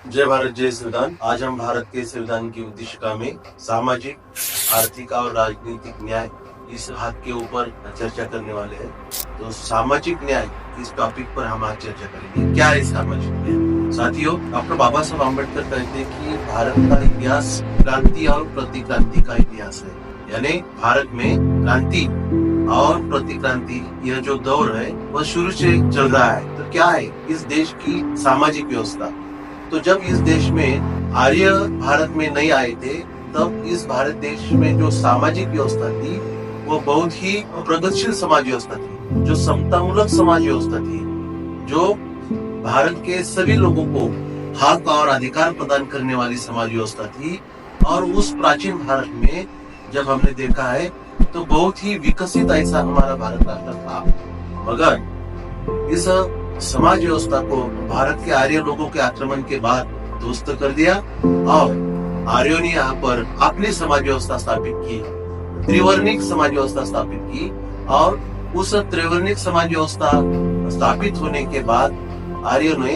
जय भारत जय संविधान। आज हम भारत के संविधान की उद्देशिका में सामाजिक, आर्थिक और राजनीतिक न्याय इस भाग के ऊपर चर्चा करने वाले हैं। तो सामाजिक न्याय इस टॉपिक पर हम आज चर्चा करेंगे। क्या है सामाजिक न्याय? साथियों, डॉक्टर बाबा साहब आम्बेडकर कहते हैं कि भारत का इतिहास क्रांति और प्रतिक्रांति का इतिहास है। यानी भारत में क्रांति और प्रतिक्रांति यह जो दौर है वह शुरू से चल रहा है। तो क्या है इस देश की सामाजिक व्यवस्था? तो जब इस देश में आर्य भारत में नहीं आए थे, तब इस भारत देश में जो सामाजिक व्यवस्था थी वो बहुत ही प्रगतिशील समाज व्यवस्था थी, जो समतामूलक समाज व्यवस्था थी, जो भारत के सभी लोगों को हक और अधिकार प्रदान करने वाली समाज व्यवस्था थी। और उस प्राचीन भारत में जब हमने देखा है तो बहुत ही विकसित ऐसा हमारा भारत राष्ट्र था। मगर इस समाज व्यवस्था को भारत के आर्य लोगों के आक्रमण के बाद ध्वस्त कर दिया और आर्यों ने यहाँ पर अपनी समाज व्यवस्था स्थापित की, त्रिवर्णिक समाज व्यवस्था स्थापित की। और उस त्रिवर्णिक समाज व्यवस्था स्थापित होने के बाद आर्यों ने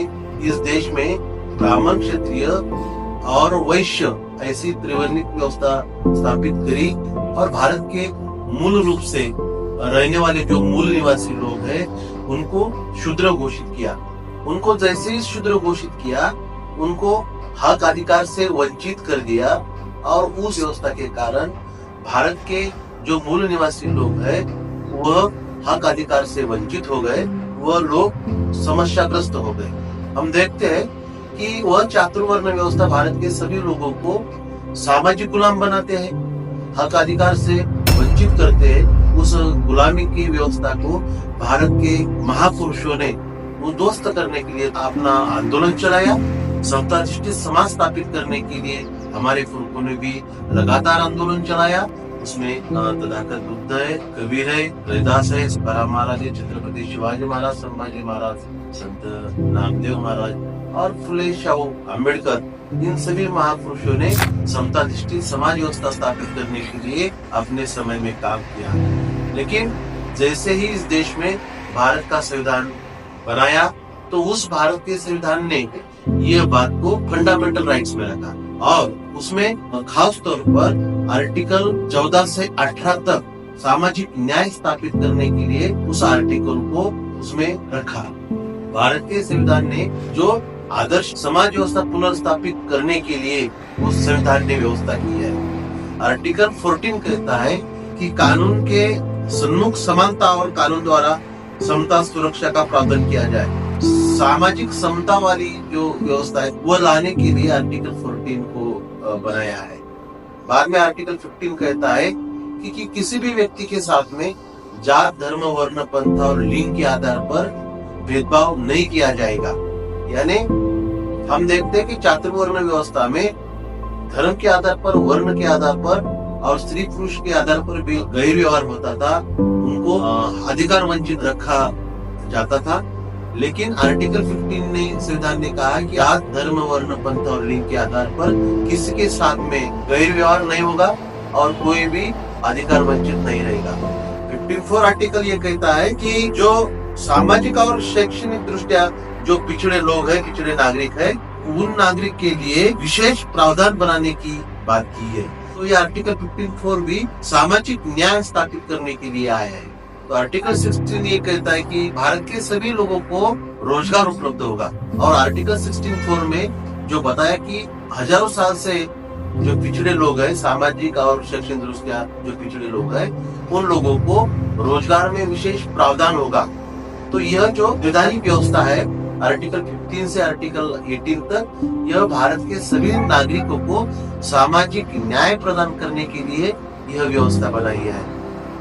इस देश में ब्राह्मण, क्षत्रिय और वैश्य ऐसी त्रिवर्णिक व्यवस्था स्थापित करी। और भारत के मूल रूप से रहने वाले जो मूल निवासी लोग हैं उनको शूद्र घोषित किया। उनको जैसे ही शूद्र घोषित किया, उनको हक अधिकार से वंचित कर दिया। और उस व्यवस्था के कारण भारत के जो मूल निवासी लोग हैं वह हक अधिकार से वंचित हो गए, वह लोग समस्याग्रस्त हो गए। हम देखते हैं कि वह चातुर्वर्ण व्यवस्था भारत के सभी लोगों को सामाजिक गुलाम बनाते हैं, हक अधिकार से वंचित करते हैं। उस गुलामी की व्यवस्था को भारत के महापुरुषों ने उद्ध्वस्त करने के लिए अपना आंदोलन चलाया। समताधिष्ठित समाज स्थापित करने के लिए हमारे पुरखों ने भी लगातार आंदोलन चलाया। उसमें तथागत बुद्ध है, कबीर है, रविदास है, तुकाराम महाराज है, छत्रपति शिवाजी महाराज, संभाजी महाराज, संत नामदेव महाराज और फुले शाहू आम्बेडकर, इन सभी महापुरुषों ने समताधिष्ठित समाज व्यवस्था स्थापित करने के लिए अपने समय में काम किया। लेकिन जैसे ही इस देश में भारत का संविधान बनाया तो उस भारत के संविधान ने यह बात को फंडामेंटल राइट्स में रखा और उसमें खास तौर पर आर्टिकल 14 से 18 तक सामाजिक न्याय स्थापित करने के लिए उस आर्टिकल को उसमें रखा। भारत के संविधान ने जो आदर्श समाज व्यवस्था पुनर्स्थापित करने के लिए उस संविधान ने व्यवस्था की है। आर्टिकल 14 कहता है कि कानून के सन्मुख समानता और कानून द्वारा समता सुरक्षा का प्रावधान किया जाए। सामाजिक समता वाली जो व्यवस्था है वह लाने के लिए आर्टिकल 14 को बनाया है। बाद में आर्टिकल 15 कहता है कि किसी भी व्यक्ति के साथ में जात, धर्म, वर्ण, पंथ और लिंग के आधार पर भेदभाव नहीं किया जाएगा। यानी हम देखते हैं कि चातुर्वर्ण व्यवस्था में धर्म के आधार पर, वर्ण के आधार पर और स्त्री पुरुष के आधार पर भी गैर व्यवहार होता था, उनको अधिकार वंचित रखा जाता था। लेकिन आर्टिकल 15 ने संविधान ने कहा कि जात, धर्म, वर्ण, पंथ और लिंग के आधार पर किसी के साथ में गैर व्यवहार नहीं होगा और कोई भी अधिकार वंचित नहीं रहेगा। 54 आर्टिकल ये कहता है कि जो सामाजिक और शैक्षणिक दृष्टिया जो पिछड़े लोग हैं, पिछड़े नागरिक हैं, उन नागरिक के लिए विशेष प्रावधान बनाने की बात की है। तो ये आर्टिकल 54 भी सामाजिक न्याय स्थापित करने के लिए आया है। तो आर्टिकल 16 ये कहता है कि भारत के सभी लोगों को रोजगार उपलब्ध होगा। और आर्टिकल 16(4) में जो बताया कि हजारों साल से जो पिछड़े लोग हैं, सामाजिक और शैक्षणिक दृष्टिया जो पिछड़े लोग हैं, उन लोगों को रोजगार में विशेष प्रावधान होगा। तो यह जो संवैधानिक व्यवस्था है आर्टिकल 15 से आर्टिकल 18 तक, यह भारत के सभी नागरिकों को सामाजिक न्याय प्रदान करने के लिए यह व्यवस्था बनाई है।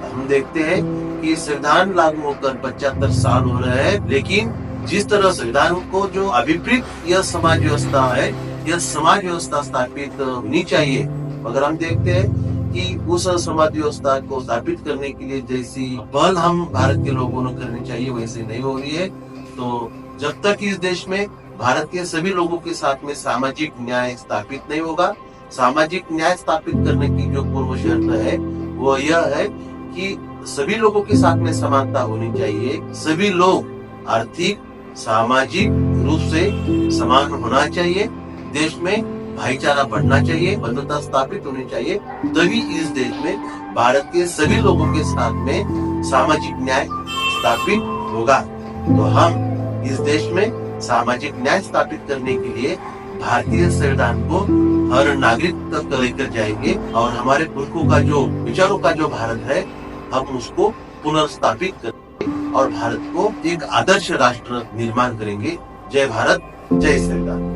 हम देखते हैं कि संविधान लागू होकर 75 साल हो रहे हैं, लेकिन जिस तरह संविधान को जो अभिप्रेत यह समाज व्यवस्था है, यह समाज व्यवस्था स्थापित होनी चाहिए, मगर हम देखते हैं कि उस समाज व्यवस्था को स्थापित करने के लिए जैसी पहल हम भारत के लोगों ने करनी चाहिए वैसे नहीं हो रही है। तो जब तक इस देश में भारत के सभी लोगों के साथ में सामाजिक न्याय स्थापित नहीं होगा, सामाजिक न्याय स्थापित करने की जो पूर्व शर्त है वो यह है कि सभी लोगों के साथ में समानता होनी चाहिए, सभी लोग आर्थिक, सामाजिक रूप से समान होना चाहिए देश में भाईचारा बढ़ना चाहिए, बंधुता स्थापित होनी चाहिए, तभी इस देश में भारत के सभी लोगों के साथ में सामाजिक न्याय स्थापित होगा। तो हम इस देश में सामाजिक न्याय स्थापित करने के लिए भारतीय संविधान को हर नागरिक तक लेकर जाएंगे और हमारे पुरखों का जो विचारों का जो भारत है, हम उसको पुनर्स्थापित करेंगे और भारत को एक आदर्श राष्ट्र निर्माण करेंगे। जय भारत, जय संविधान।